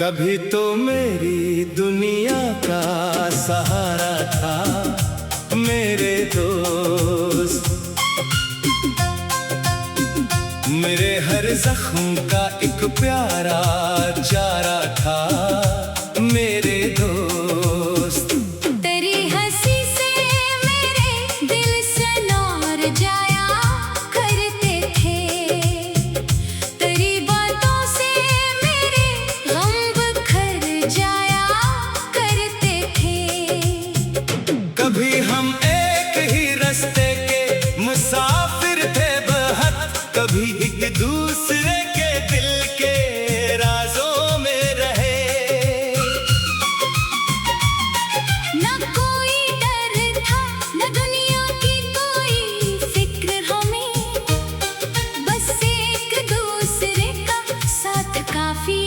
कभी तो मेरी दुनिया का सहारा था मेरे दोस्त, मेरे हर जख्म का एक प्यारा चारा था मेरे दोस्त। तेरी हंसी से मेरे दिल सनोर जाया करते थे, तेरी बातों से मेरे गम बिखर जाया करते थे। कभी हम एक ही रास्ते के मुसाफिर थे बहुत, कभी एक दूसरे के दिल के राजों में रहे। न कोई डर था न दुनिया की कोई फिक्र हमें, बस एक दूसरे का साथ काफी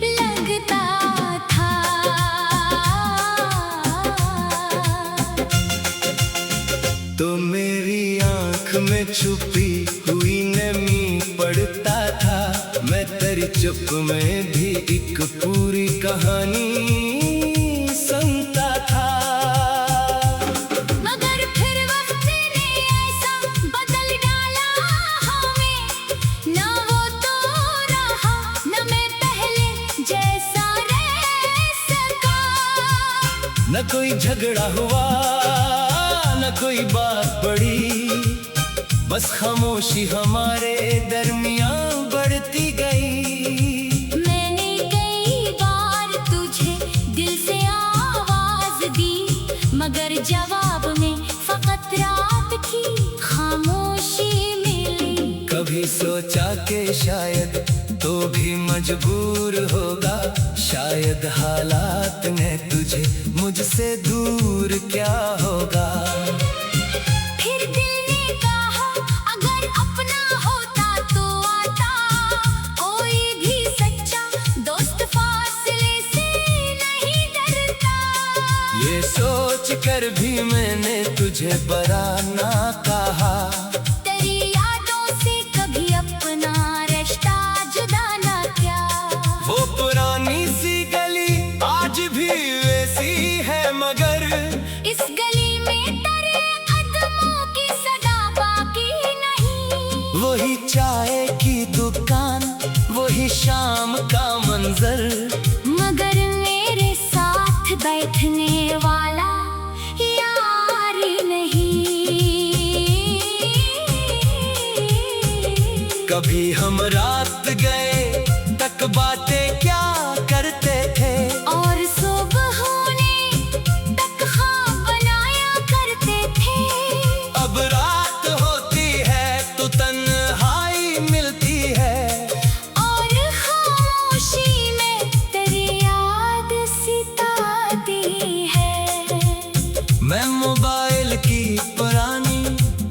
लगता था। तो मेरी आंख में छुपी हुई नमी पड़ता था, मैं तेरी चुप में भी एक पूरी कहानी सुनता था। मगर फिर वक्त ने ऐसा बदल डाला हमें, न वो तो रहा न मैं पहले जैसा रह सका। न कोई झगड़ा हुआ न कोई बात पड़ी, बस खामोशी हमारे दरमियां बढ़ती गई। मैंने कई बार तुझे दिल से आवाज दी, मगर जवाब में फकत रात की खामोशी मिली। कभी सोचा कि शायद तो भी मजबूर होगा, शायद हालात ने तुझे मुझसे दूर क्या होगा। फिर दिल ने कहा अगर अपना होता तो आता, कोई भी सच्चा दोस्त फासले से नहीं डरता। ये सोच कर भी मैंने तुझे बरा ना कहा, तेरी यादों से कभी अपना रिश्ता जुदा ना किया। वो पुरानी सी गली आज भी वैसी है, मगर इस गली में तेरे कदमों की सदा बाकी नहीं। वही चाय की दुकान वही शाम का मंजर, मगर मेरे साथ बैठने वाला यार नहीं। कभी हम रात गए तक बातें क्या करते थे, और सुबह होने तक ख्वाब बनाया करते थे। अब रात होती है तो तन्हाई मिलती है, और खामोशी में तेरी याद सताती है। मैं मोबाइल की पुरानी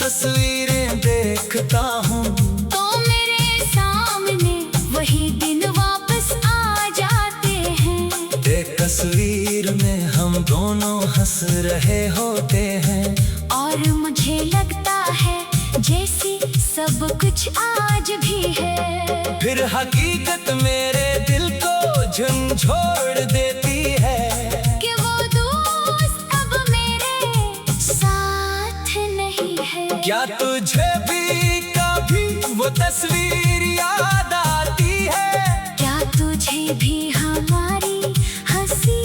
तस्वीरें देखता हूँ, तो मेरे सामने वही दिन वापस आ जाते हैं। एक तस्वीर में हम दोनों हंस रहे होते हैं, और मुझे लगता है जैसे सब कुछ आज भी है। फिर हकीकत मेरे दिल को झंझोड़ देती है कि वो दोस्त अब मेरे साथ नहीं है। क्या तुझे भी कभी वो तस्वीर याद आती है, क्या तुझे भी हमारी हंसी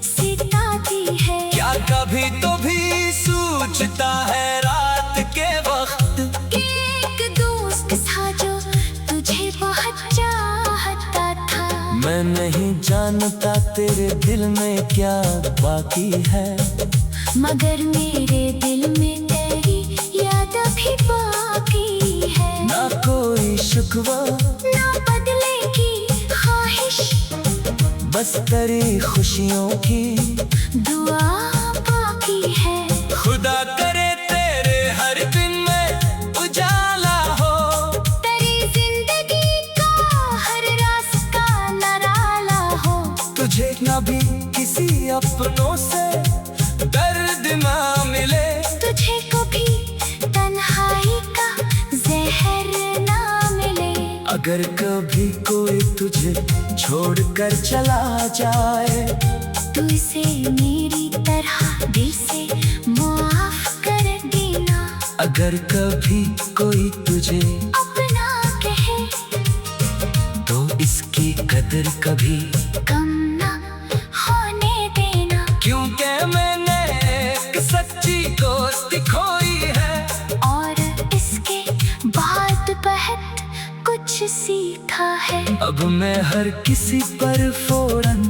सताती है। क्या कभी तो भी सोचता है रात के वक्त कि एक दोस्त था जो तुझे बहुत चाहता था। मैं नहीं जानता तेरे दिल में क्या बाकी है, मगर मेरे दिल में तेरी याद भी बाकी है। ना कोई शिकवा ना बदले की ख्वाहिश, बस तेरी खुशियों की दुआ बाकी है। खुदा करे तेरे हर दिन में उजाला हो, तेरी जिंदगी का हर रास्ता निराला हो। तुझे ना भी किसी अपनों से दर्द ना मिले, तुझे कभी तन्हाई का जहर ना मिले। अगर कभी कोई तुझे छोड़कर चला जाए, तू इसे मेरी तरह दिल से माफ कर देना। अगर कभी कोई तुझे अपना कहे तो इसकी कदर कभी कम ना होने देना। क्योंकि मैंने एक सच्ची दोस्त खोई है, और इसके बाद बहुत कुछ सीखा है। अब मैं हर किसी पर फौरन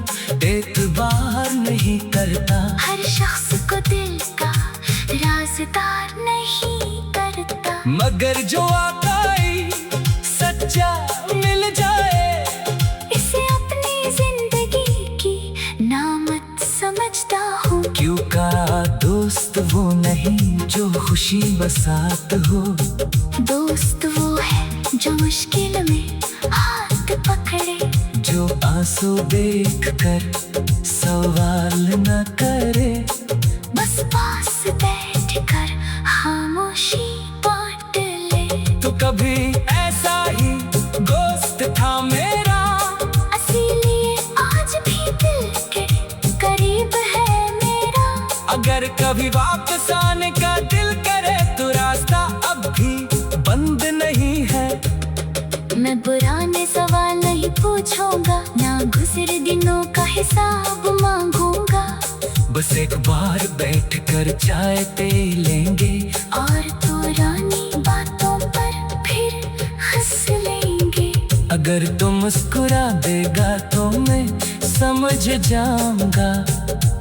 एतबार नहीं करता। हर शख्स को दिल का राज़दार नहीं करता। मगर जो आकाई सच्चा मिल जाए, इसे अपनी जिंदगी की नामत समझता हूँ। क्यों का दोस्त वो नहीं जो खुशी बसात हो। दोस्त वो है जो मुश्किल में हाथ पकड़े, जो आंसू देख कर सवाल न करे, बस पास बैठ कर खामोशी बांट ले। तो कभी ऐसा ही दोस्त था मेरा, इसीलिए आज भी दिल के करीब है मेरा। अगर कभी वापस आने का दिल करे तो रास्ता अब भी बंद नहीं है। मैं पुराने सवाल नहीं पूछूंगा, ना गुजरे दिनों का हिसाब मांगूंगा। बस एक बार बैठकर चाय पी लेंगे, और पुरानी बातों पर फिर हंस लेंगे। अगर तुम मुस्कुरा देगा तो मैं समझ जाऊंगा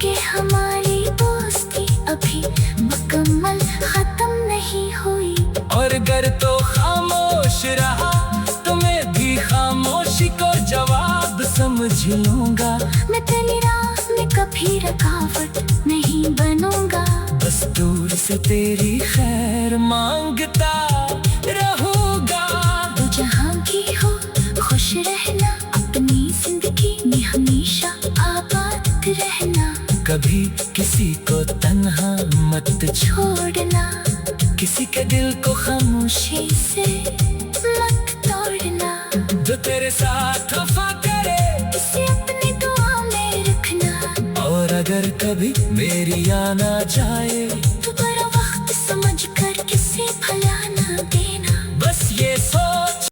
कि हमारी दोस्ती अभी मुकम्मल खत्म नहीं हुई। और अगर तो खामोश रहा तो मैं भी खामोशी को जवाब समझ लूंगा। मैं तेरी राह में कभी रुकावट नहीं बनूंगा। बस दूर से तेरी खैर मांगता रहूंगा। तू जहाँ की हो खुश रहना, अपनी जिंदगी में हमेशा आबाद रहना। कभी किसी को तन्हा मत छोड़ना, किसी के दिल को खामोशी से मत तोड़ना। जो तेरे साथ वफा करे इसे अपनी दुआ में रखना। और अगर कभी मेरी आना जाए तो बड़ा वक्त समझ कर किसे भला ना देना। बस ये सोच।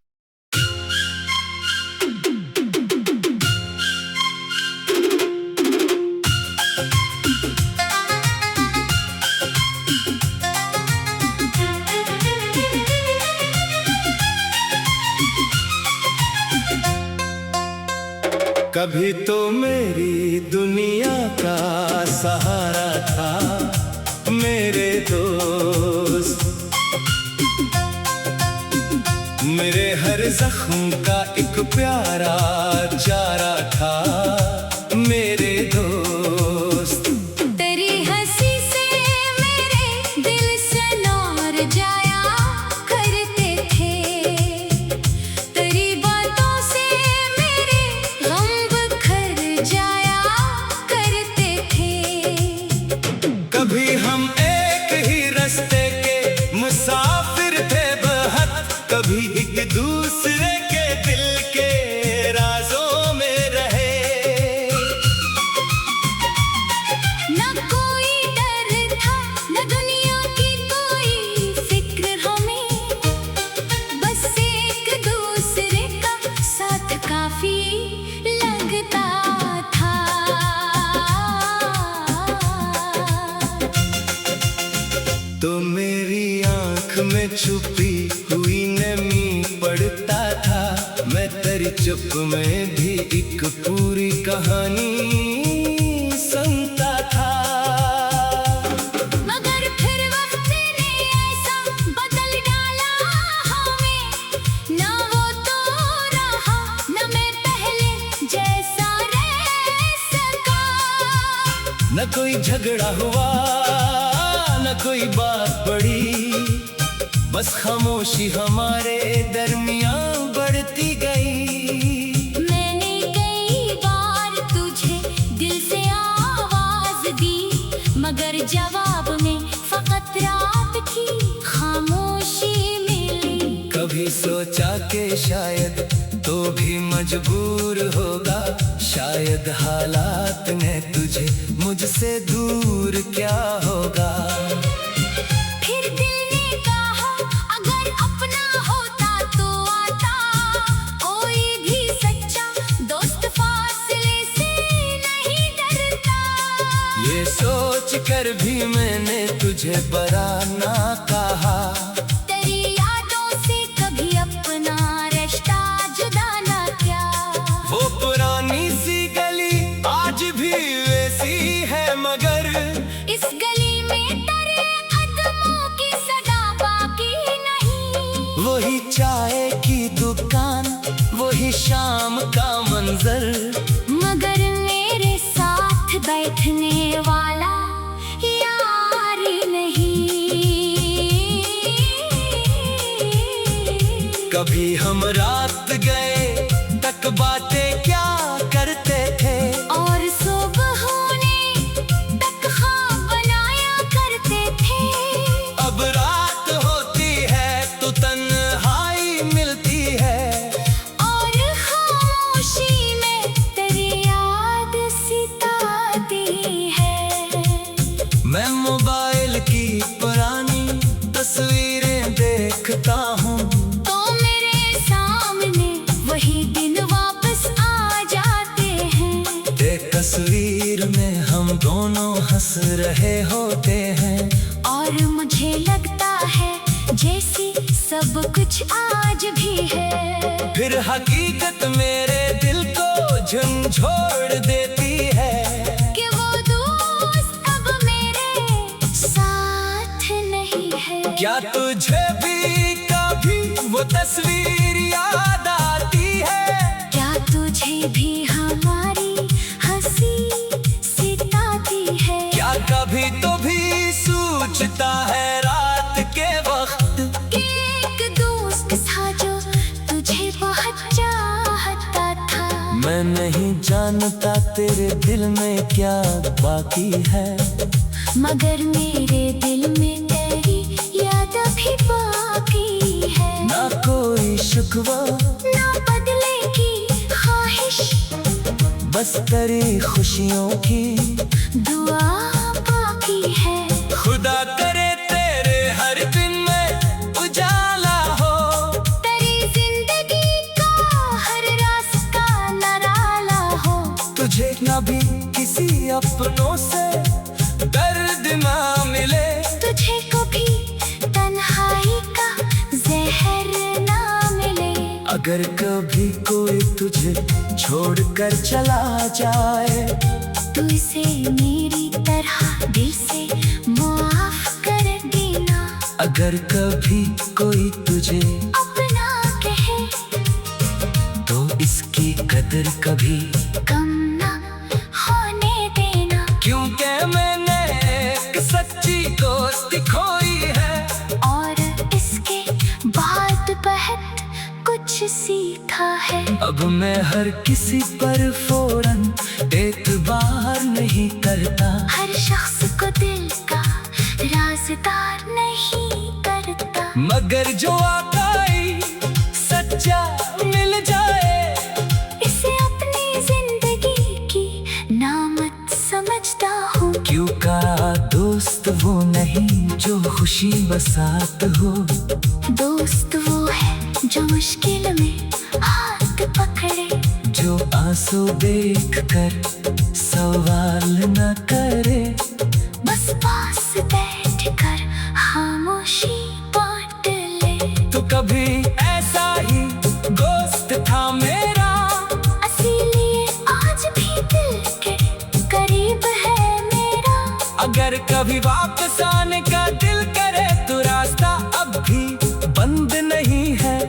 कभी तो मेरी दुनिया का सहारा था मेरे दोस्त, मेरे हर जख्म का एक प्यारा चारा था मेरे दोस्त। तेरी हंसी से मेरे दिल सनोर जाया करते थे, तेरी बातों से मेरे गम बिखर जाया करते थे। कभी हम एक ही रास्ते के मुसाफिर थे बहुत, कभी एक दूसरे के दिल के राजों में रहे। न कोई डर था न दुनिया की कोई फिक्र हमें, बस एक दूसरे का साथ काफी लगता था। तो मेरी आंख में छुपी हुई नमी पड़ता था, मैं तेरी चुप में भी एक पूरी कहानी सुनता था। मगर फिर वक्त ने ऐसा बदल डाला हमें, ना वो तो रहा न मैं पहले जैसा रह सका। न कोई झगड़ा हुआ न कोई बात पड़ी, बस खामोशी हमारे दरमियान बढ़ती गई। मैंने कई बार तुझे दिल से आवाज दी, मगर जवाब में फकत रात की खामोशी मिली। कभी सोचा कि शायद तो भी मजबूर होगा। शायद हालात ने तुझे मुझसे दूर क्या होगा। फिर दिल ने कहा अगर अपना होता तो आता, कोई भी सच्चा दोस्त फासले से नहीं डरता। ये सोच कर भी मैंने तुझे बरा ना कहा। तेरी यादों से कभी अपना रिश्ता जुदा ना किया। वो पुरानी सी गली आज भी वैसी है, मगर इस गली में तेरे कदमों की सदा बाकी नहीं। वही चाय की दुकान, वही शाम का मंजर, मगर मेरे साथ बैठने वाला यार नहीं। कभी हम रात गए तक बातें क्या करते थे, और सुबह होने तक ख्वाब बनाया करते थे। अब रात होती है तो तन्हाई मिलती है, और खामोशी में तेरी याद सताती है। मैं मोबाइल की पुरानी तस्वीरें देखता हूँ, तो मेरे सामने वही दिन वापस आ जाते हैं। एक तस्वीर में हम दोनों हंस रहे होते हैं, और मुझे लगता है जैसे सब कुछ आज भी है। फिर हकीकत मेरे दिल को झंझोड़ देती है कि वो दोस्त अब मेरे साथ नहीं है। क्या तुझे भी कभी वो तस्वीर याद आती है? क्या तुझे भी हमारी हंसी सताती है? क्या कभी तो भी सोचता है रात के वक्त कि एक दोस्त था जो तुझे बहुत चाहता था। मैं नहीं जानता तेरे दिल में क्या बाकी है, मगर मेरे दिल में तेरी याद भी बाकी है। ना कोई शिकवा ना बदले की ख्वाहिश, बस तेरी खुशियों की दुआ बाकी है। खुदा करे तेरे हर दिन में उजाला हो, तेरी जिंदगी का हर रास्ता निराला हो। तुझे न भी किसी अपनों से दर्द ना मिले, तुझे कभी तन्हाई का जहर ना मिले। अगर कभी कोई तुझे छोड़कर चला जाए, तू इसे मेरी तरह दिल से माफ कर देना। अगर कभी कोई तुझे अपना कहे तो इसकी कदर कभी कम ना होने देना। क्योंकि मैंने एक सच्ची दोस्ती खोई है, और इसके बाद बहुत कुछ सीखा है। अब मैं हर किसी पर फौरन एतबार नहीं करता। हर शख्स को दिल का राज़दार नहीं करता। मगर जो वाकई सच्चा मिल जाए, इसे अपनी जिंदगी की नामत समझता हूँ। क्यों का दोस्त वो नहीं जो खुशी बसात हो। दोस्त वो है जो मुश्किल में हाथ पकड़े, जो आंसू देख कर सवाल न करे, बस पास बैठ कर खामोशी बांट ले। तो कभी ऐसा ही दोस्त था मेरा, इसीलिए आज भी दिल के करीब है मेरा। अगर कभी वापस आने का दिल करे तो रास्ता अब भी बंद नहीं है।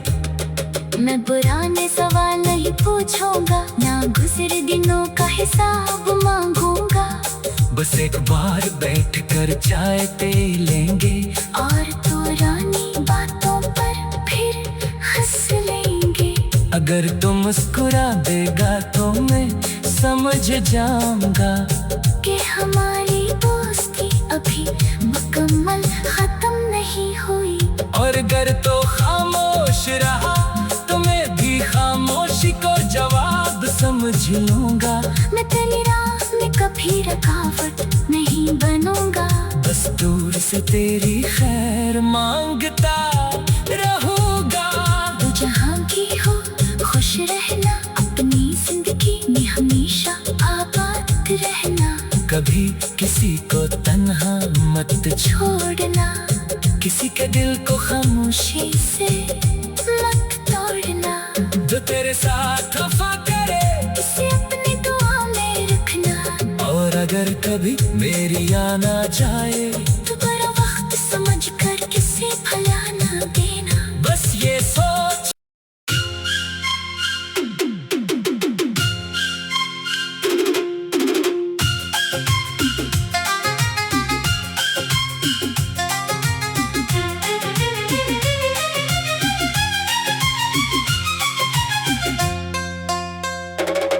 मैं पुराने सवाल नहीं पूछूंगा, ना गुजरे दिनों का हिसाब मांगूंगा। बस एक बार बैठ कर चाय पी लेंगे, और पुरानी बातों पर फिर हंस लेंगे। अगर तू मुस्कुरा देगा तो मैं समझ जाऊंगा कि हमारी दोस्ती अभी मुकम्मल खत्म नहीं हुई। और अगर तो खामोश रहा तो मैं भी खामोश समझ लूंगा। मैं तेरी राह में कभी रुकावट नहीं बनूंगा। बस दूर से तेरी खैर मांगता रहूंगा। तू जहाँ की हो खुश रहना, अपनी जिंदगी में हमेशा आबाद रहना। कभी किसी को तन्हा मत छोड़ना, किसी के दिल को खामोशी से मत तोड़ना। जो तेरे साथ वफा करे इसे अपनी दुआ में रखना। और अगर कभी मेरी आना जाए तो बड़ा वक्त समझ कर किसे भला ना देना। बस ये सोच।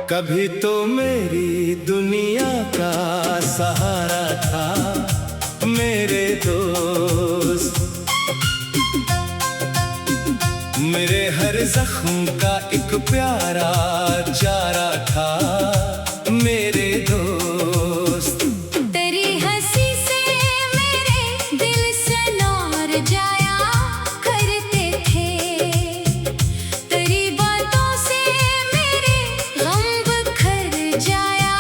कभी तो मेरी दुनिया का सहारा था मेरे दोस्त, मेरे हर जख्म का एक प्यारा चारा था मेरे दोस्त। तेरी हंसी से मेरे दिल सनोर जाया करते थे। तेरी बातों से मेरे गम बखर जाया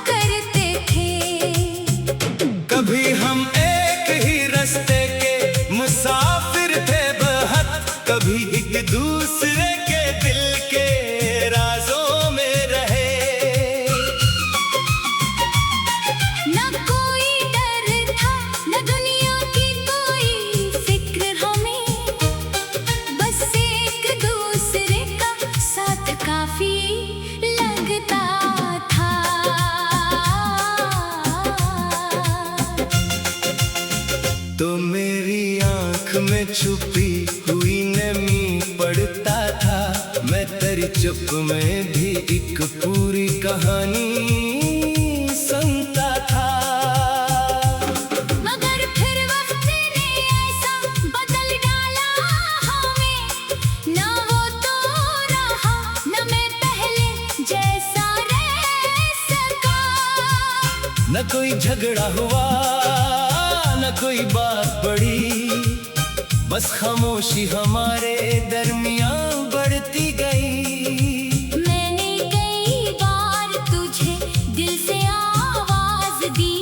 करते थे। कभी हम एक ही रास्ते के मुसाफिर थे बहुत, कभी एक दूसरे के दिल के राजों में रहे। न कोई डर था न दुनिया की कोई फिक्र हमें, बस एक दूसरे का साथ काफी लगता था। तो मेरी आंख में छुपी हुई नमी पड़ता था, मैं तेरी चुप में भी एक पूरी कहानी सुनता था। मगर फिर वक्त ने ऐसा बदल डाला हमें, न वो तो रहा न मैं पहले जैसा रह सका। न कोई झगड़ा हुआ न कोई बात बढ़ी, बस खामोशी हमारे दरमियां बढ़ती गई। मैंने कई बार तुझे दिल से आवाज दी,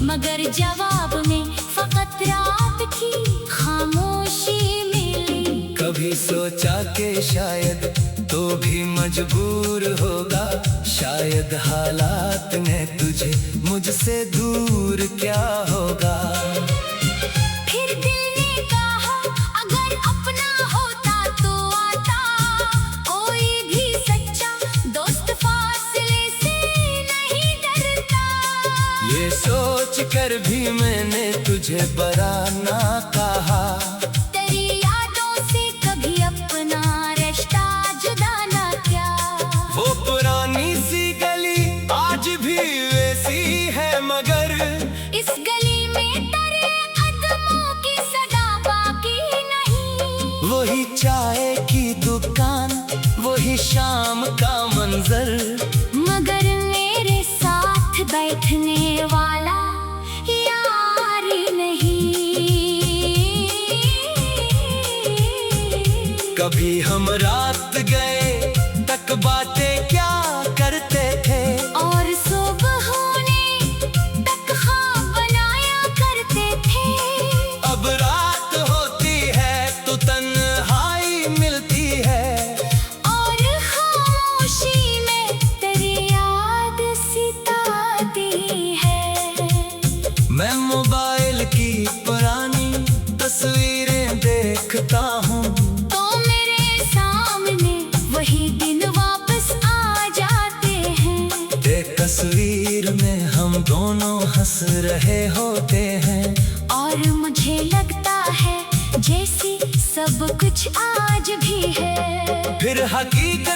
मगर जवाब में फकत रात की खामोशी मिली। कभी सोचा कि शायद तो भी मजबूर होगा, शायद हालात ने तुझे मुझसे दूर क्या होगा। फिर दिल ने कहा अगर अपना होता तो आता, कोई भी सच्चा दोस्त फासले से नहीं डरता। ये सोच कर भी मैंने तुझे बरा ना कहा। तेरी यादों से कभी अपना रिश्ता जुदा ना किया। वो पुरानी सी गली आज भी वैसी है, मगर इस गली में तेरे कदमों की सदा बाकी नहीं। वही चाय की दुकान वही शाम का मंजर, मगर मेरे साथ बैठने वाला यार नहीं। कभी हम रात गए तक बातें क्या करते थे, और सुबह होने तक ख्वाब बनाया करते थे। अब रात होती है तो तन्हाई मिलती है, और खामोशी में तेरी याद सिताती है। मैं मोबाइल की पुरानी तस्वीरें देखता हूँ, तो मेरे सामने वही दिन वापस आ जाते हैं। एक तस्वीर में हम दोनों हंस रहे होते हैं, और मुझे लगता है जैसे सब कुछ आज भी है। फिर हकीकत